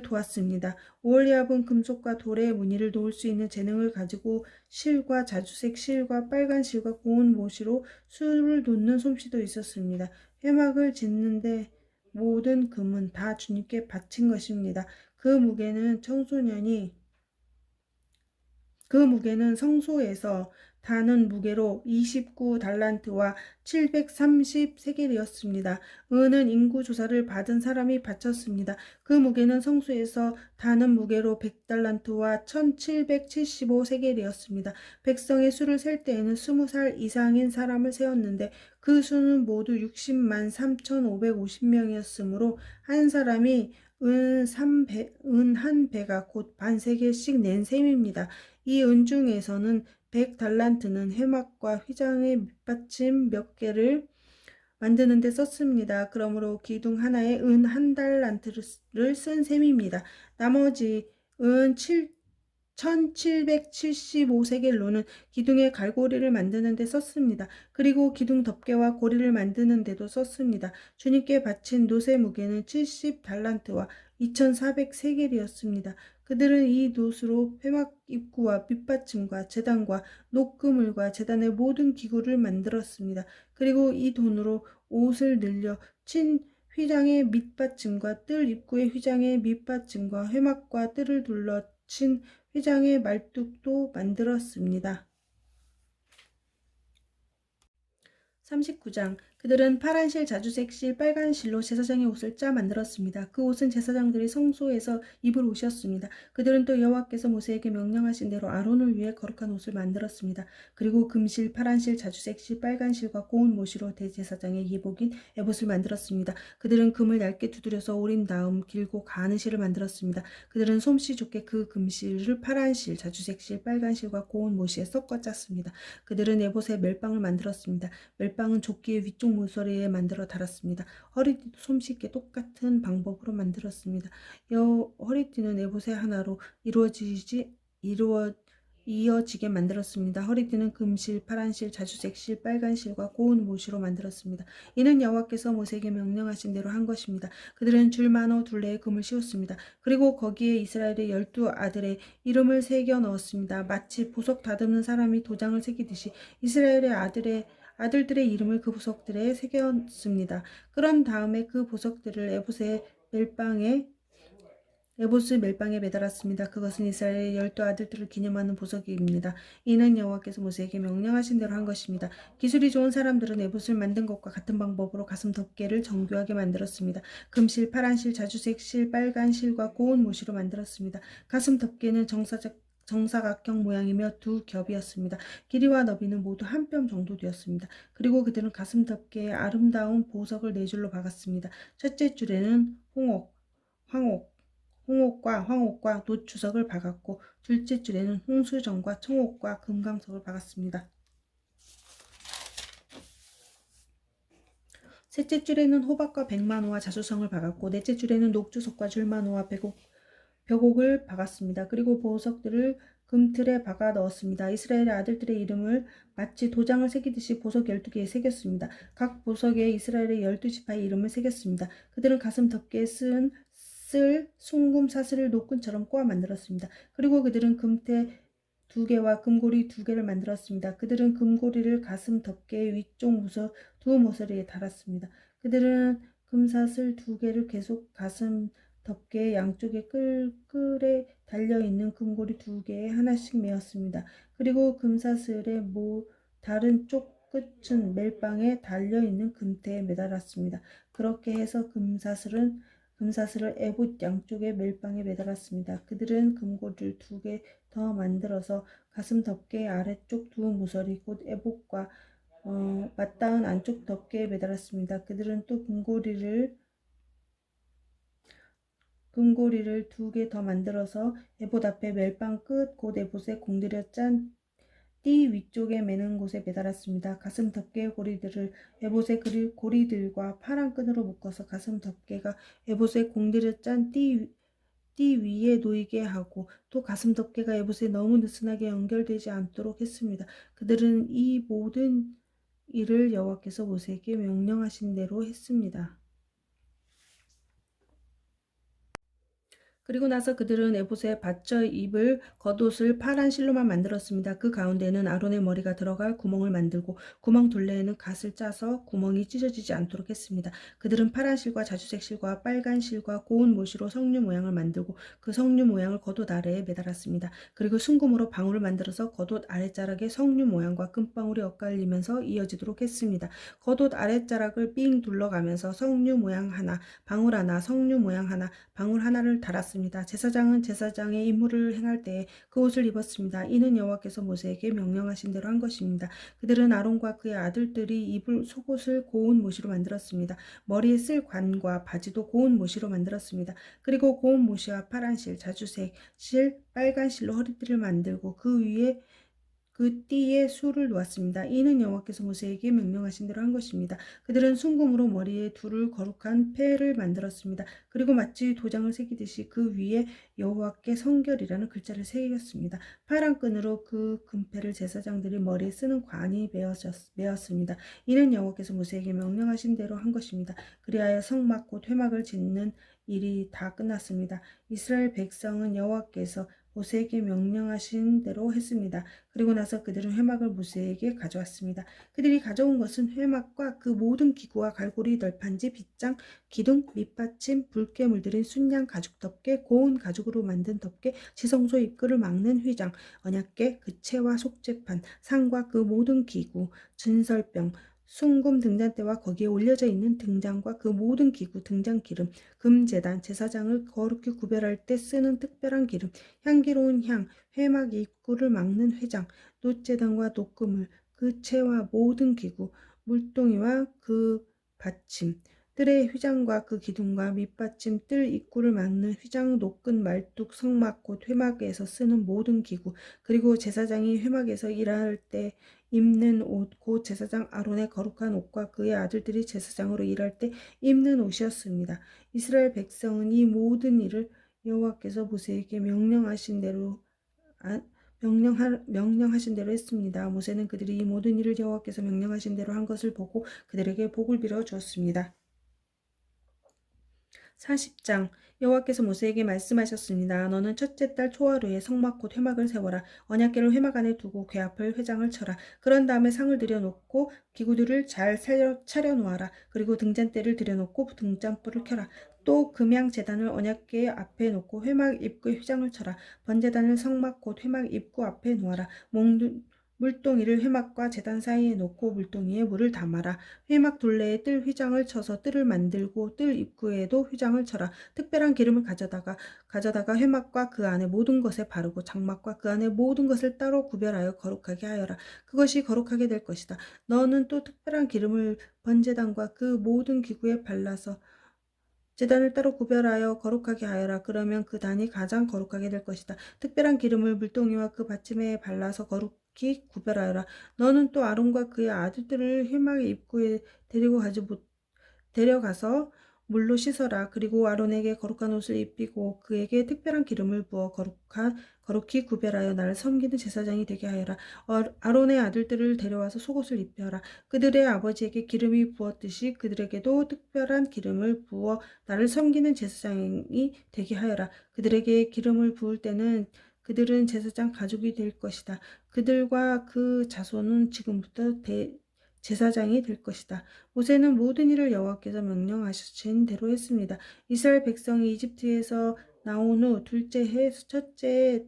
도왔습니다. 오홀리압은 금속과 돌의 무늬를 놓을 수 있는 재능을 가지고 실과 자주색 실과 빨간 실과 고운 모시로 술을 놓는 솜씨도 있었습니다. 회막을 짓는데 모든 금은 다 주님께 바친 것입니다. 그 무게는 성소에서 다는 무게로 29달란트와 730세겔이었습니다. 은은 인구조사를 받은 사람이 바쳤습니다. 그 무게는 성소에서 다는 무게로 100달란트와 1775세겔이었습니다. 백성의 수를 셀 때에는 20살 이상인 사람을 세웠는데 그 수는 모두 60만 3,550명이었으므로 한 사람이 은 한 배가 곧 반세겔씩 낸 셈입니다. 이 은 중에서는 100달란트는 회막과 휘장의 밑받침 몇 개를 만드는 데 썼습니다. 그러므로 기둥 하나에 은 한 달란트를 쓴 셈입니다. 나머지 은 1775세겔로는 기둥의 갈고리를 만드는 데 썼습니다. 그리고 기둥 덮개와 고리를 만드는 데도 썼습니다. 주님께 바친 놋의 무게는 70달란트와 2400세겔이었습니다. 그들은 이 놋으로 회막 입구와 밑받침과 제단과 녹그물과 제단의 모든 기구를 만들었습니다. 그리고 이 돈으로 옷을 늘려 친 휘장의 밑받침과 뜰 입구의 휘장의 밑받침과 회막과 뜰을 둘러 친 휘장의 말뚝도 만들었습니다. 39장 그들은 파란 실, 자주색 실, 빨간 실로 제사장의 옷을 짜 만들었습니다. 그 옷은 제사장들이 성소에서 입을 옷이었습니다. 그들은 또 여호와께서 모세에게 명령하신 대로 아론을 위해 거룩한 옷을 만들었습니다. 그리고 금실, 파란 실, 자주색 실, 빨간 실과 고운 모시로 대제사장의 예복인 에봇을 만들었습니다. 그들은 금을 얇게 두드려서 오린 다음 길고 가는 실을 만들었습니다. 그들은 솜씨 좋게 그 금실을 파란 실, 자주색 실, 빨간 실과 고운 모시에 섞어 짰습니다. 그들은 에봇에 멜빵을 만들었습니다. 멜빵은 조끼의 위쪽 모서리에 만들어 달았습니다. 허리띠도 솜씨있게 똑같은 방법으로 만들었습니다. 허리띠는 에봇의 하나로 이어지게 만들었습니다. 허리띠는 금실, 파란실, 자주색실, 빨간실과 고운 모시로 만들었습니다. 이는 여호와께서 모세에게 명령하신 대로 한 것입니다. 그들은 줄만호 둘레에 금을 씌웠습니다. 그리고 거기에 이스라엘의 12아들의 이름을 새겨 넣었습니다. 마치 보석 다듬는 사람이 도장을 새기듯이 이스라엘의 아들들의 이름을 그 보석들에 새겼습니다. 그런 다음에 그 보석들을 에봇의 멜빵에 매달았습니다. 그것은 이스라엘의 12아들들을 기념하는 보석입니다. 이는 여호와께서 모세에게 명령하신 대로 한 것입니다. 기술이 좋은 사람들은 에봇을 만든 것과 같은 방법으로 가슴 덮개를 정교하게 만들었습니다. 금실, 파란실, 자주색실, 빨간실과 고운 모시로 만들었습니다. 가슴 덮개는 정사각형 모양이며 두 겹이었습니다. 길이와 너비는 모두 한 뼘 정도 되었습니다. 그리고 그들은 가슴 덮개에 아름다운 보석을 네 줄로 박았습니다. 첫째 줄에는 홍옥과 황옥과 노추석을 박았고 둘째 줄에는 홍수정과 청옥과 금강석을 박았습니다. 셋째 줄에는 호박과 백만호와 자수성을 박았고 넷째 줄에는 녹주석과 줄만호와 벽옥을 박았습니다. 그리고 보석들을 금틀에 박아 넣었습니다. 이스라엘의 아들들의 이름을 마치 도장을 새기듯이 보석 12개에 새겼습니다. 각 보석에 이스라엘의 12지파의 이름을 새겼습니다. 그들은 가슴 덮개에 쓸 숭금 사슬을 노끈처럼 꼬아 만들었습니다. 그리고 그들은 금태 2개와 금고리 2개를 만들었습니다. 그들은 금고리를 가슴 덮개의 위쪽 두 모서리에 달았습니다. 그들은 금사슬 2개를 계속 가슴 덮개의 양쪽에 끌에 달려있는 금고리 2개에 하나씩 메었습니다. 그리고 금사슬의 다른 쪽 끝은 멜빵에 달려있는 금태에 매달았습니다. 그렇게 해서 금사슬을 에봇 양쪽의 멜빵에 매달았습니다. 그들은 금고리를 2개 더 만들어서 가슴 덮개 아래쪽 두 모서리 곧 에봇과 맞닿은 안쪽 덮개에 매달았습니다. 그들은 또 금고리를 2개 더 만들어서 에봇 앞에 멜빵 끝 곧 에봇에 공들여 짠 띠 위쪽에 매는 곳에 매달았습니다. 가슴 덮개의 고리들을 에봇의 고리들과 파란 끈으로 묶어서 가슴 덮개가 에봇에 공들여 짠 띠 위에 놓이게 하고 또 가슴 덮개가 에봇에 너무 느슨하게 연결되지 않도록 했습니다. 그들은 이 모든 일을 여호와께서 모세에게 명령하신 대로 했습니다. 그리고 나서 그들은 에봇에 받쳐 입을 겉옷을 파란 실로만 만들었습니다. 그 가운데는 아론의 머리가 들어갈 구멍을 만들고 구멍 둘레에는 갓을 짜서 구멍이 찢어지지 않도록 했습니다. 그들은 파란 실과 자주색 실과 빨간 실과 고운 모시로 성류 모양을 만들고 그 성류 모양을 겉옷 아래에 매달았습니다. 그리고 순금으로 방울을 만들어서 겉옷 아랫자락에 성류 모양과 금방울이 엇갈리면서 이어지도록 했습니다. 겉옷 아랫자락을 삥 둘러가면서 성류 모양 하나, 방울 하나, 성류 모양 하나, 방울 하나를 달았습니다. 제사장은 제사장의 임무를 행할 때에 그 옷을 입었습니다. 이는 여호와께서 모세에게 명령하신 대로 한 것입니다. 그들은 아론과 그의 아들들이 입을 속옷을 고운 모시로 만들었습니다. 머리에 쓸 관과 바지도 고운 모시로 만들었습니다. 그리고 고운 모시와 파란 실, 자주색 실, 빨간 실로 허리띠를 만들고 그 위에 그 띠에 술을 놓았습니다. 이는 여호와께서 모세에게 명령하신 대로 한 것입니다. 그들은 순금으로 머리에 둘을 거룩한 패를 만들었습니다. 그리고 마치 도장을 새기듯이 그 위에 여호와께 성결이라는 글자를 새겼습니다. 파란 끈으로 그 금패를 제사장들이 머리에 쓰는 관이 메었습니다. 이는 여호와께서 모세에게 명령하신 대로 한 것입니다. 그리하여 성막 곧 회막을 짓는 일이 다 끝났습니다. 이스라엘 백성은 여호와께서 모세에게 명령하신 대로 했습니다. 그리고 나서 그들은 회막을 모세에게 가져왔습니다. 그들이 가져온 것은 회막과 그 모든 기구와 갈고리, 널판지, 빗장, 기둥, 밑받침, 붉게 물들인 순양 가죽 덮개, 고운 가죽으로 만든 덮개, 지성소 입구를 막는 휘장, 언약궤, 그 채와 속죄판, 상과 그 모든 기구, 진설병, 순금 등잔대와 거기에 올려져 있는 등잔과 그 모든 기구, 등잔 기름, 금제단, 제사장을 거룩히 구별할 때 쓰는 특별한 기름, 향기로운 향, 회막 입구를 막는 회장, 놋제단과 놋그물, 그 채와 모든 기구, 물동이와 그 받침, 뜰의 휘장과 그 기둥과 밑받침 뜰 입구를 막는 휘장 노끈 말뚝 성막 곧 회막에서 쓰는 모든 기구 그리고 제사장이 회막에서 일할 때 입는 옷 곧 제사장 아론의 거룩한 옷과 그의 아들들이 제사장으로 일할 때 입는 옷이었습니다. 이스라엘 백성은 이 모든 일을 여호와께서 모세에게 명령하신 대로 했습니다. 모세는 그들이 이 모든 일을 여호와께서 명령하신 대로 한 것을 보고 그들에게 복을 빌어 주었습니다. 40장 여호와께서 모세에게 말씀하셨습니다. 너는 첫째 달 초하루에 성막 곧 회막을 세워라. 언약궤를 회막 안에 두고 궤 앞을 회장을 쳐라. 그런 다음에 상을 들여놓고 기구들을 잘 차려놓아라. 그리고 등잔대를 들여놓고 등잔불을 켜라. 또 금양 제단을 언약궤 앞에 놓고 회막 입구에 휘장을 쳐라. 번제단을 성막 곧 회막 입구 앞에 놓아라. 물동이를 회막과 제단 사이에 놓고 물동이에 물을 담아라. 회막 둘레에 뜰 휘장을 쳐서 뜰을 만들고 뜰 입구에도 휘장을 쳐라. 특별한 기름을 가져다가 회막과 그 안에 모든 것에 바르고 장막과 그 안에 모든 것을 따로 구별하여 거룩하게 하여라. 그것이 거룩하게 될 것이다. 너는 또 특별한 기름을 번제단과 그 모든 기구에 발라서 제단을 따로 구별하여 거룩하게 하여라. 그러면 그 단이 가장 거룩하게 될 것이다. 특별한 기름을 물동이와 그 받침에 발라서 거룩히 구별하여라. 너는 또 아론과 그의 아들들을 회막의 입구에 데려가서 물로 씻어라. 그리고 아론에게 거룩한 옷을 입히고 그에게 특별한 기름을 부어 거룩히 구별하여 나를 섬기는 제사장이 되게 하여라. 아론의 아들들을 데려와서 속옷을 입혀라. 그들의 아버지에게 기름이 부었듯이 그들에게도 특별한 기름을 부어 나를 섬기는 제사장이 되게 하여라. 그들에게 기름을 부을 때는 그들은 제사장 가족이 될 것이다. 그들과 그 자손은 지금부터 제사장이 될 것이다. 모세는 모든 일을 여호와께서 명령하신 대로 했습니다. 이스라엘 백성이 이집트에서 나온 후 둘째 해 첫째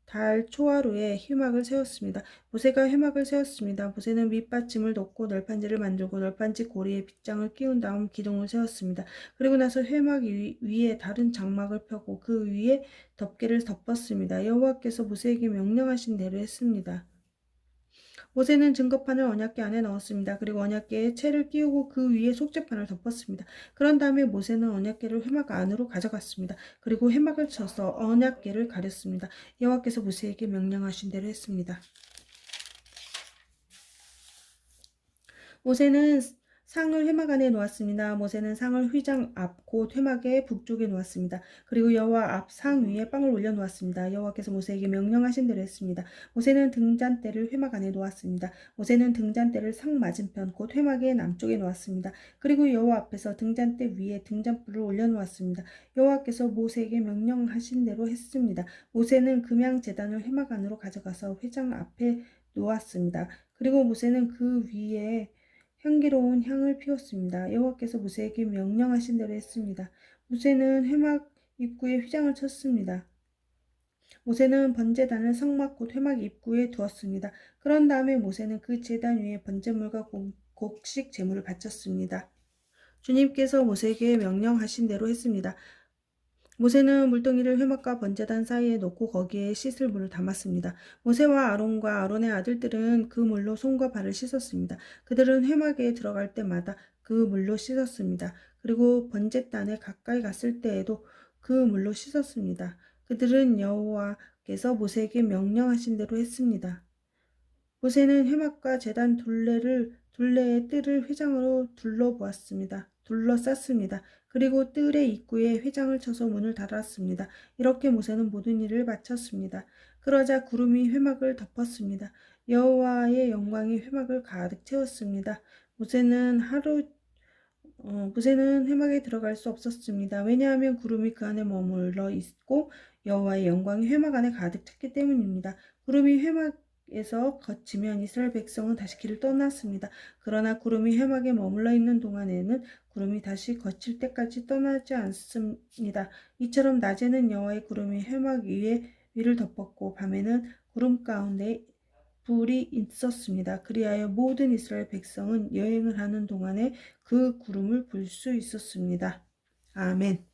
달 초하루에 회막을 세웠습니다. 모세가 회막을 세웠습니다. 모세는 밑받침을 놓고 널판지를 만들고 널판지 고리에 빗장을 끼운 다음 기둥을 세웠습니다. 그리고 나서 회막 위에 다른 장막을 펴고 그 위에 덮개를 덮었습니다. 여호와께서 모세에게 명령하신 대로 했습니다. 모세는 증거판을 언약궤 안에 넣었습니다. 그리고 언약궤에 채를 끼우고 그 위에 속죄판을 덮었습니다. 그런 다음에 모세는 언약궤를 회막 안으로 가져갔습니다. 그리고 회막을 쳐서 언약궤를 가렸습니다. 여호와께서 모세에게 명령하신 대로 했습니다. 모세는 상을 회막 안에 놓았습니다. 모세는 상을 휘장 앞 곧 회막의 북쪽에 놓았습니다. 그리고 여호와 앞 상 위에 빵을 올려 놓았습니다. 여호와께서 모세에게 명령하신 대로 했습니다. 모세는 등잔대를 회막 안에 놓았습니다. 모세는 등잔대를 상 맞은편 곧 회막의 남쪽에 놓았습니다. 그리고 여호와 앞에서 등잔대 위에 등잔불을 올려 놓았습니다. 여호와께서 모세에게 명령하신 대로 했습니다. 모세는 금양 제단을 회막 안으로 가져가서 회장 앞에 놓았습니다. 그리고 모세는 그 위에 향기로운 향을 피웠습니다. 여호와께서 모세에게 명령하신 대로 했습니다. 모세는 회막 입구에 휘장을 쳤습니다. 모세는 번제단을 성막 곧 회막 입구에 두었습니다. 그런 다음에 모세는 그 제단 위에 번제물과 곡식 제물을 바쳤습니다. 주님께서 모세에게 명령하신 대로 했습니다. 모세는 물동이를 회막과 번제단 사이에 놓고 거기에 씻을 물을 담았습니다. 모세와 아론과 아론의 아들들은 그 물로 손과 발을 씻었습니다. 그들은 회막에 들어갈 때마다 그 물로 씻었습니다. 그리고 번제단에 가까이 갔을 때에도 그 물로 씻었습니다. 그들은 여호와께서 모세에게 명령하신 대로 했습니다. 모세는 회막과 제단 둘레의 뜰을 회장으로 둘러쌌습니다. 그리고 뜰의 입구에 회장을 쳐서 문을 닫았습니다. 이렇게 모세는 모든 일을 마쳤습니다. 그러자 구름이 회막을 덮었습니다. 여호와의 영광이 회막을 가득 채웠습니다. 모세는 회막에 들어갈 수 없었습니다. 왜냐하면 구름이 그 안에 머물러 있고 여호와의 영광이 회막 안에 가득 찼기 때문입니다. 구름이 회막에서 거치면 이스라엘 백성은 다시 길을 떠났습니다. 그러나 구름이 회막에 머물러 있는 동안에는 구름이 다시 거칠 때까지 떠나지 않습니다. 이처럼 낮에는 여호와의 구름이 회막 위를 덮었고 밤에는 구름 가운데 불이 있었습니다. 그리하여 모든 이스라엘 백성은 여행을 하는 동안에 그 구름을 볼 수 있었습니다. 아멘.